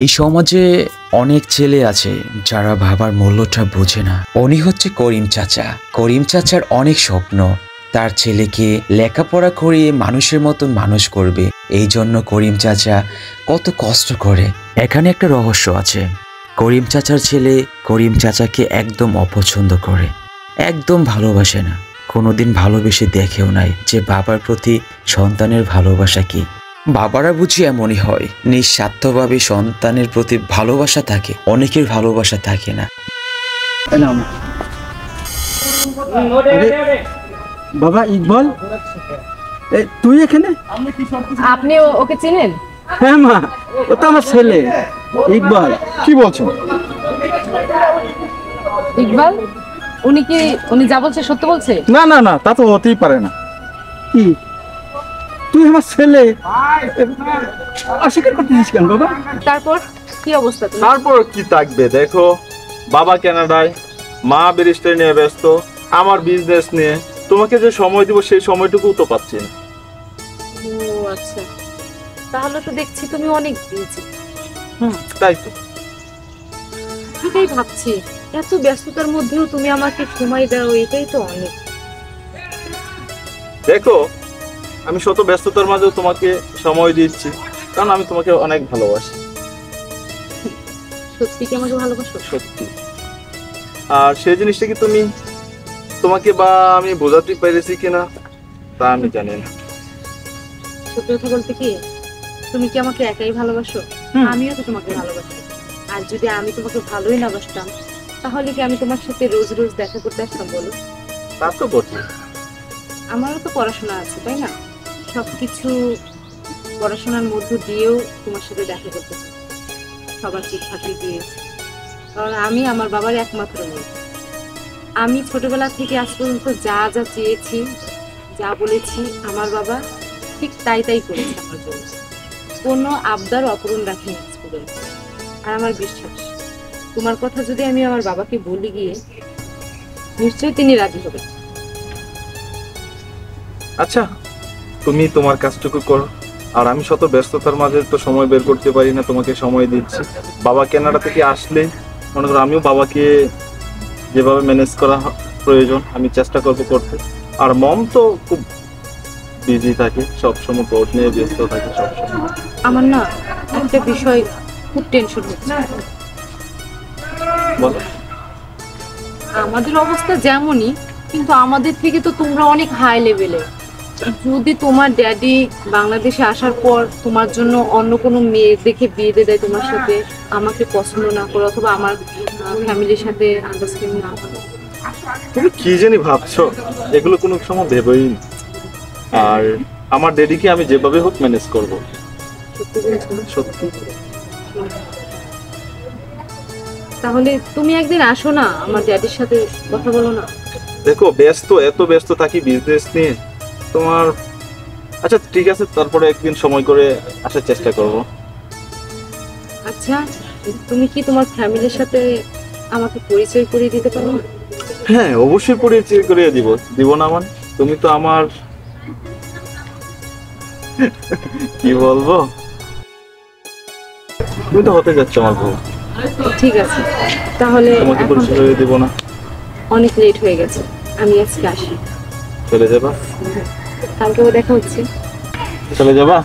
এই সমাজে অনেক ছেলে আছে যারা বাবার মূল্যটা বোঝে না। উনি হচ্ছে করিম চাচা। করিম চাচার অনেক স্বপ্ন তার ছেলেকে লেখাপড়া করিয়ে মানুষের মতন মানুষ করবে। এই জন্য করিম চাচা কত কষ্ট করে। এখানে একটা রহস্য আছে। করিম চাচার ছেলে করিম চাচাকে একদম অপছন্দ করে, একদম ভালোবাসে না, কোনোদিন ভালোবেসে দেখেও নাই যে বাবার প্রতি সন্তানের ভালোবাসা কি। বাবারা বুঝি এমনই হয়, নিঃস্বার্থভাবে সন্তানের প্রতি ভালোবাসা থাকে, অনেকের ভালোবাসা থাকে না। বাবা ইকবাল, তুই এখানে? আপনি ওকে চিনেন? হ্যাঁ মা, ও তো আমার ছেলে ইকবাল। কি বলছো? ইকবাল উনি যা বলছে সত্য বলছে? না না না, তা তো হতেই পারে না। কি তুই আমার ছেলে অস্বীকার করতেছিস কেন বাবা? তারপর কি অবস্থা? তারপর কি থাকবে, দেখো বাবা কানাডায়, মা ব্যারিস্টারি নিয়ে ব্যস্ত, আমার বিজনেস নিয়ে তোমাকে যে সময় দিব সেই সময়টুকু তো পাচ্ছি না। ও আচ্ছা, তাহলে তো দেখছি তুমি অনেক বিজি। তাই তো, এটাই ভাবছি, এত ব্যস্ততার মধ্যেও তুমি আমাকে সময় দাও, এটাই তো অনেক। দেখো আমি শত ব্যস্ততার মাঝেও তোমাকে সময় দিচ্ছি, কারণ আমি তোমাকে অনেক ভালোবাসি। সত্যি কি আমাকে ভালোবাসো? সত্যি। আর সেই জিনিসটা কি তোমাকে বা আমি বোঝাতে পেরেছি কিনা তা আমি জানি না। সত্যি কথা বলতে কি, তুমি কি আমাকে একাই ভালোবাসো? আমিও তো তোমাকে ভালোবাসি। আর যদি আমি তোমাকে ভালোই না বাসতাম, তাহলে কি আমি তোমার সাথে রোজ রোজ দেখা করতে আসতাম বলো? তা তো বটে। আমারও তো পড়াশোনা আছে, তাই না? সবকিছু পড়াশোনার মধ্য দিয়েও তোমার সাথে দেখা করতে চাই, সবার শিক্ষাকে দিয়েছি, কারণ আমি আমার বাবার একমাত্র মেয়ে। আমি ছোটবেলা থেকে আজ পর্যন্ত যা যা চেয়েছি, যা বলেছি, আমার বাবা ঠিক তাই করেছে আমার জন্য। কোনো আবদার অপূরণ রাখেনি স্কুলে। আর আমার বিশ্বাস, তোমার কথা যদি আমি আমার বাবাকে বলি গিয়ে, নিশ্চয়ই তিনি রাজি হবেন। আচ্ছা, তুমি তোমার কাজটুকু করো, আর আমি শত ব্যস্ততার মাঝে তো সময় বের করতে পারি না, তোমাকে সময় দিচ্ছি। বাবা কানাডা থেকে আসলে মনে করো আমিও বাবাকে যেভাবে ম্যানেজ করা প্রয়োজন আমি চেষ্টা করবো করতে। আর মম তো খুব বিজি থাকে, সবসময় কোর্ট নিয়ে ব্যস্ত থাকে সবসময়। আমার না একটা বিষয় খুব টেনশন হচ্ছে। বলো। আমাদের অবস্থা যেমনই, কিন্তু আমাদের থেকে তো তোমরা অনেক হাই লেভেলে। যদি তোমার ড্যাডি বাংলাদেশে আসার পর তোমার জন্য অন্য কোনো মেয়ে দেখে বিয়ে দিয়ে দেয় তোমার সাথে, আমাকে পছন্দ না করে, অথবা আমার ফ্যামিলির সাথে আন্ডারস্ট্যান্ডিং না করে, তুমি কি জানি ভাবছো, এগুলো কোনো সময় ভেবেই না। আর আমার ড্যাডিকে আমি যেভাবে হোক ম্যানেজ করবো। সত্যি বলছো? সত্যি। তাহলে তুমি একদিন আসো না, আমার ড্যাডির সাথে কথা বলো না। দেখো এত ব্যস্ত থাকি বিজনেস নিয়ে তোমার। আচ্ছা ঠিক আছে, তারপরে একদিন সময় করে আসার চেষ্টা করব। আচ্ছা, তুমি কি তোমার ফ্যামিলির সাথে আমাকে পরিচয় করিয়ে দিতে পারো? হ্যাঁ অবশ্যই পরিচয় করিয়ে দিব না মানে, তুমি তো আমার কি বলবো, তুমি তো হতে যাচ্ছ আমার বউ। ঠিক আছে, তাহলে তোমাকে পরিচয় করিয়ে দিব না? অনেক লেট হয়ে গেছে, আমি আজকে আসি। চলে যাবা? কালকেও দেখা হচ্ছে। চলে যাবা?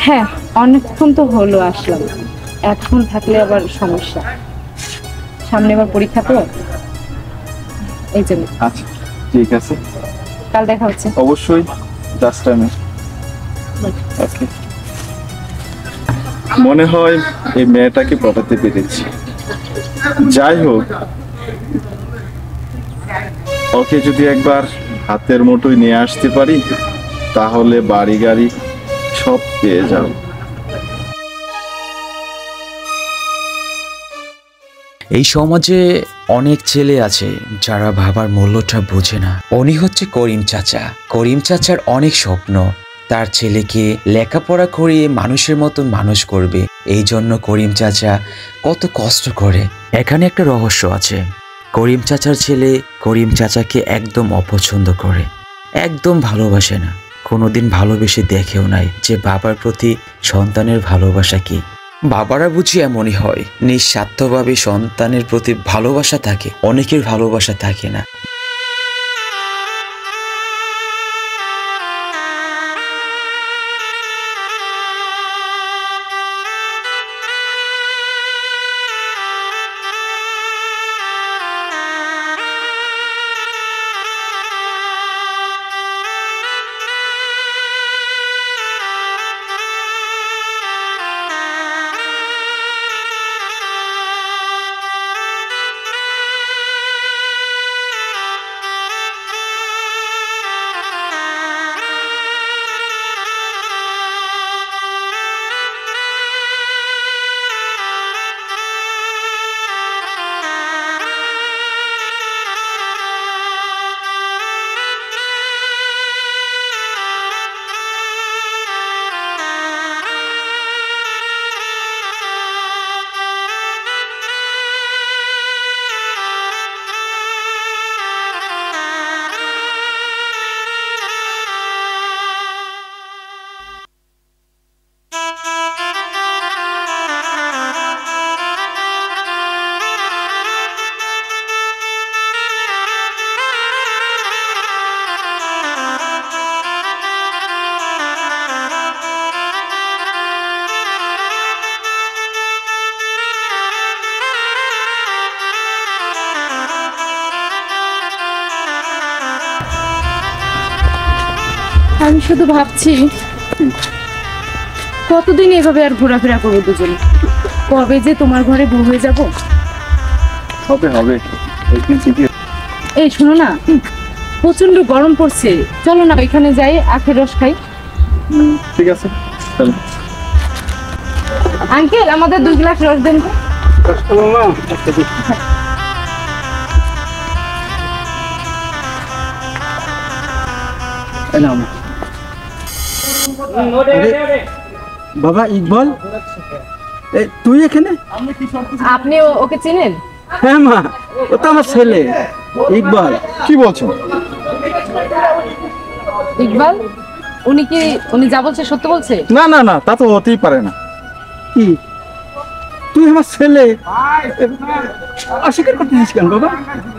হ্যাঁ, অনেকক্ষণ তো হলো আসলাম, এখন থাকলে আবার সমস্যা, সামনে আবার পরীক্ষা তো, এই জন্য। আচ্ছা ঠিক আছে, কাল দেখা হচ্ছে। অবশ্যই জাস্ট টাইমে। ওকে। মনে হয় এই মেয়েটাকে পটাতে পেরেছি। যাই হোক, ওকে যদি একবার হাতের মুঠোয় নিয়ে আসতে পারি, তাহলে বাড়ি গাড়ি সব পেয়ে যাব। এই সমাজে অনেক ছেলে আছে যারা বাবার মূল্যটা বোঝে না। উনি হচ্ছে করিম চাচা। করিম চাচার অনেক স্বপ্ন তার ছেলেকে লেখাপড়া করিয়ে মানুষের মতন মানুষ করবে। এই জন্য করিম চাচা কত কষ্ট করে। এখানে একটা রহস্য আছে। করিম চাচার ছেলে করিম চাচাকে একদম অপছন্দ করে, একদম ভালোবাসে না, কোনোদিন ভালোবেসে দেখেও নাই যে বাবার প্রতি সন্তানের ভালোবাসা কি। বাবারা বুঝি এমনই হয়, নিঃস্বার্থভাবে সন্তানের প্রতি ভালোবাসা থাকে, অনেকের ভালোবাসা থাকে না। আমি শুধু ভাবছি কতদিন এভাবে আর ঘোরাফেরা করবো দুজনে, কবে যে তোমার ঘরে বউ হয়ে যাবো। হবে হবে, এই শোনো না, প্রচন্ড গরম পড়ছে, চলো না এখানে যাই আখের রস খাই। ঠিক আছে চলো। আঙ্কেল আমাদের 2 গ্লাস রস দেন তো। বাবা ইকবাল, তুই এখানে? আপনি ওকে চেনেন? হ্যাঁ মা, ও তো আমার ছেলে ইকবাল। কি বলছো? ইকবাল উনি যা বলছে সত্য বলছে? না না না, তা তো হতেই পারে না। কি তুই আমার ছেলে অস্বীকার করতেছিস কেন বাবা?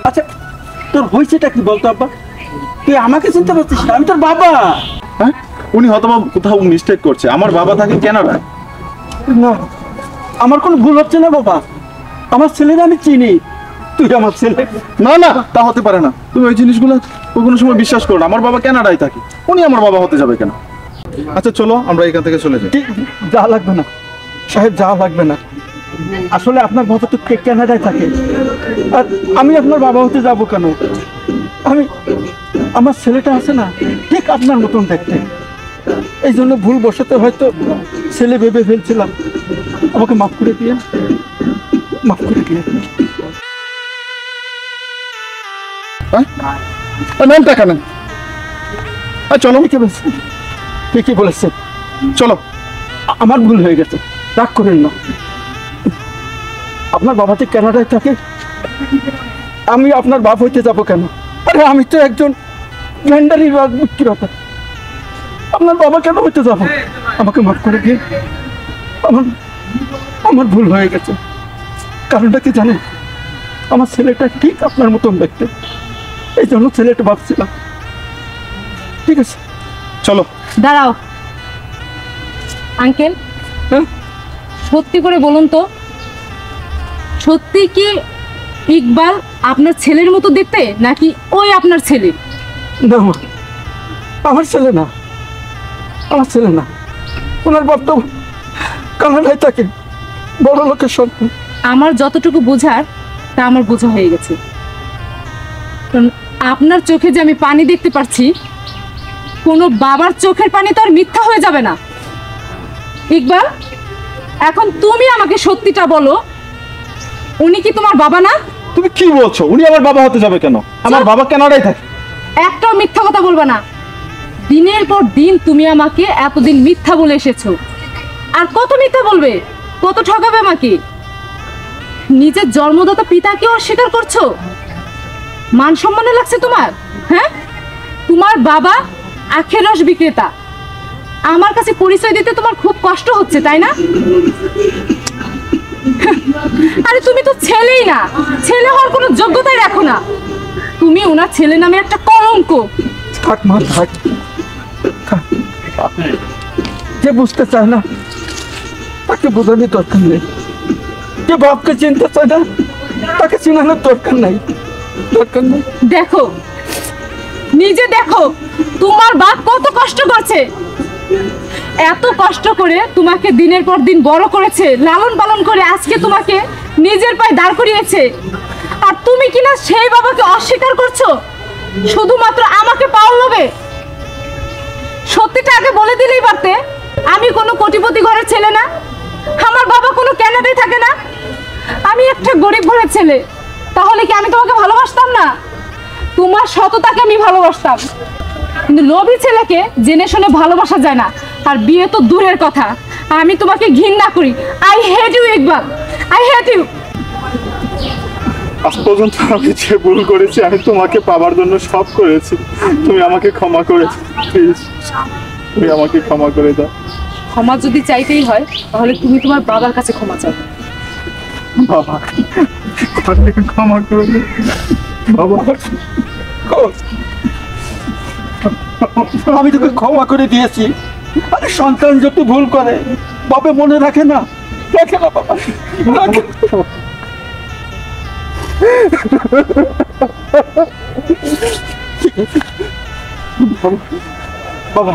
আচ্ছা তোর হয়েছেটা কি বলতো আব্বা? তুই আমাকে চিনতে পারছিস না? আমি তোর বাবা। হ্যাঁ, উনি হয়তো কোথাও মিস্টেক করছে। আমার বাবা থাকে কানাডায়। না, আমার কোনো ভুল হচ্ছে না বাবা, আমার ছেলেরা আমি চিনি। তুই আমার ছেলে। না না, তা হতে পারে না। তুমি ওই জিনিসগুলো কোনো সময় বিশ্বাস করো না। আমার বাবা কানাডায় থাকে, উনি আমার বাবা হতে যাবে কেন? আচ্ছা চলো আমরা এখান থেকে চলে যাই। যা লাগবে না সাহেব, যা লাগবে না। আসলে আপনার বাবা তো কানাডায় থাকে, আর আমি আপনার বাবা হতে যাব কেন? আমার ছেলেটা আছে না ঠিক আপনার মতন দেখতে, এই জন্য ভুল বসাতে হয়তো ছেলে ভেবে ফেলছিলাম। আমাকে মাফ করে দিয়ে, মাফ করে দিয়ে। নামটা কেন? চলো। ঠিকই বলেছেন, চলো। আমার ভুল হয়ে গেছে, রাগ করেন না। আপনার বাবা তো কানাডায় থাকে, আমি আপনার বাপ হইতে যাব কেন? আরে আমি তো একজন ভেন্ডারি বিক্রেতা, আপনার বাবা কেন হইতে যাব? আমাকে মাফ করে দিয়ে। আমার ভুল হয়ে গেছে। কারণটা কি জানেন? আমার ছেলেটা ঠিক আপনার মতন দেখতে, এই জন্য ছেলেটা ভাবছিলাম। ঠিক আছে চলো। দাঁড়াও আঙ্কেল, হ্যাঁ সত্যি করে বলুন তো, সত্যি কি ইকবাল আপনার ছেলের মতো দেখতে, নাকি ওই আপনার ছেলে? না মা, আমার ছেলে না, আমার ছেলে না। ওনার বাপ তো কানাডায় থাকে, বড় লোকের সন্তান। আমার যতটুকু বোঝার তা আমার বোঝা হয়ে গেছে। কারণ আপনার চোখে যে আমি পানি দেখতে পাচ্ছি, কোনো বাবার চোখের পানি তো আর মিথ্যা হয়ে যাবে না। ইকবাল, এখন তুমি আমাকে সত্যিটা বলো, উনি কি তোমার বাবা না? তুমি কি বলছো? উনি আমার বাবা হতে যাবে কেন? আমার বাবা কানাডায় থাকে। একটাও মিথ্যা কথা বলবা না। দিনের পর দিন তুমি আমাকে এতদিন মিথ্যা বলে এসেছো, আর কত মিথ্যা বলবে, কত ঠকাবে আমাকে? নিজের জন্মদাতা পিতাকে অস্বীকার করছো? মান সম্মানে লাগছে তোমার? হ্যাঁ, তোমার বাবা আখের রস বিক্রেতা, আমার কাছে পরিচয় দিতে তোমার খুব কষ্ট হচ্ছে তাই না? আরে তুমি তো ছেলেই না, ছেলে হওয়ার কোনো যোগ্যতাই রাখো না। তুমি ওনার ছেলে নামে একটা কলঙ্ক। থাক মা, থাক থাক। যে বুঝতে চায় না তাকে বোঝানোর দরকার নেই, যে বাপকে চিনতে চায় না তাকে চিনানোর দরকার নাই, দরকার নেই। দেখো, নিজে দেখো তোমার বাপ কত কষ্ট করছে। এত কষ্ট করে তোমাকে দিনের পর দিন বড় করেছে, লালন পালন করে আজকে তোমাকে নিজের পায়ে দাঁড় করিয়েছে। আর তুমি কিনা সেই বাবাকে অস্বীকার করছো শুধুমাত্র আমাকে পাওয়ার লোভে। সত্যিটা আগে বলে দিলেই পারতে, আমি কোনো কোটিপতি ঘরের ছেলে না, আমার বাবা কোনো ক্যানাডায় থাকে না, আমি একটা গরিব ঘরের ছেলে। তাহলে কি আমি তোমাকে ভালোবাসতাম না? তোমার সততাকে আমি ভালোবাসতাম, কিন্তু লোভী ছেলেকে জেনে শুনে ভালোবাসা যায় না। আর বিয়ে তো দূরের কথা, আমি তোমাকে ঘৃণা করি। I hate you Iqbal, I hate you. আজ পর্যন্ত আমি যে ভুল করেছি, আমি তোমাকে পাবার জন্য সব করেছি। তুমি আমাকে ক্ষমা করে প্লিজ, তুমি আমাকে ক্ষমা করে দাও। ক্ষমা যদি চাইতেই হয় তাহলে তুমি তোমার বাবার কাছে ক্ষমা চাও। বাবা, আমাকে ক্ষমা করে দাও বাবা। আমি তোকে ক্ষমা করে দিয়েছি। আরে সন্তান যদি ভুল করে বাবা মনে রাখে না, রাখে না বাবা, রাখে না। ঠিক আছে বাবা,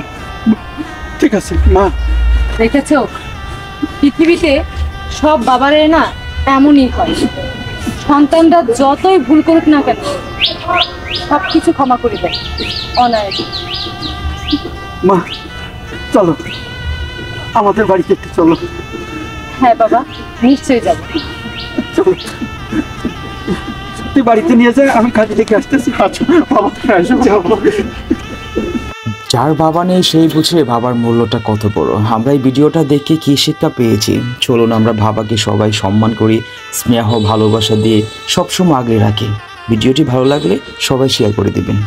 ঠিক আছে মা। দেখেছো, পৃথিবীতে সব বাবারে না এমনই হয়। সন্তানরা যতই ভুল করুক না কেন সব কিছু ক্ষমা করে দেয় অনায়াসে। মা চলো আমাদের বাড়িতে একটু চলো। হ্যাঁ বাবা, নিশ্চয়ই যাবো। চলো, তুই বাড়িতে নিয়ে যা, আমি কাজে থেকে আসতেছি। আচ্ছা বাবা, যাবো। যার বাবা নেই সেই বুঝে বাবার মূল্যটা কত বড়। আমরা এই ভিডিওটা দেখে কি শিক্ষা পেয়েছি? চলুন আমরা বাবাকে সবাই সম্মান করি, স্নেহ ভালোবাসা দিয়ে সবসময় আগলে রাখি। ভিডিওটি ভালো লাগলে সবাই শেয়ার করে দিবেন।